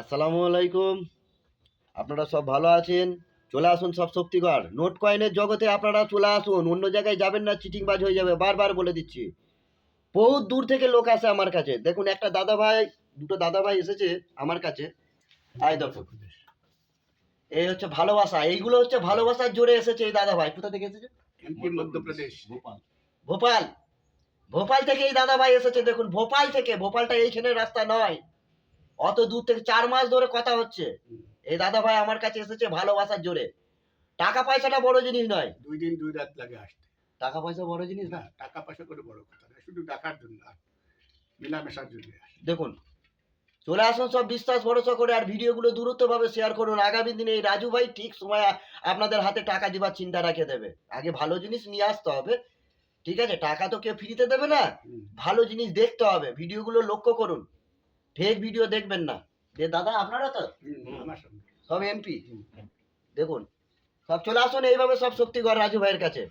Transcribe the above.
আসসালামু আলাইকুম। আপনারা সব ভালো আছেন? চলে আসুন সব শক্তিগড় নোট কয়েনের জগতে, আপনারা চলে আসুন। অন্য জায়গায় যাবেন না, চিটিংবাজ হয়ে যাবে। বারবার বলে দিচ্ছি। বহুত দূর থেকে লোক আসে আমার কাছে। দেখুন, একটা দাদা ভাই, দুটো দাদা ভাই এসেছে আমার কাছে। আয় দেখুন, এই হচ্ছে ভালোবাসা। এইগুলো হচ্ছে ভালোবাসার জোরে এসেছে। এই দাদা ভাই কোথা থেকে এসেছে? এমপি মধ্যপ্রদেশ। ভোপাল। ভোপাল থেকে এই দাদা ভাই এসেছে। দেখুন, ভোপাল থেকে। ভোপালটা এইখানে রাস্তা নয়, অত দূর থেকে 4 মাস ধরে কথা হচ্ছে। এই দাদা ভাই আমার কাছে এসেছে ভালোবাসার জোরে। টাকা পয়সাটা বড় জিনিস নয়। 2 দিন 2 রাত লাগে আসতে। টাকা পয়সা বড় জিনিস না। টাকা পয়সা করে বড় কথা না, শুধু দেখার জন্য আর মেলামেশার জন্য আসে। দেখুন, চলে আসুন সব বিশ্বাস ভরসা করে, আর ভিডিওগুলো দূরত্বভাবে শেয়ার করুন। আগামী দিনে এই রাজু ভাই ঠিক সময় আপনাদের হাতে টাকা দিবার চিন্তা রেখে দেবে। আগে ভালো জিনিস নিয়ে আসতে হবে, ঠিক আছে? টাকা তো কেউ ফ্রিতে দেবে না। ভালো জিনিস দেখতে হবে, ভিডিওগুলো লক্ষ্য করুন, ফেক ভিডিও দেখবেন না। যে দাদা আপনারা তো আমার সঙ্গে সব এমপি। দেখুন, সব চলে আসুন এইভাবে সব শক্তিগড় রাজু ভাইয়ের কাছে।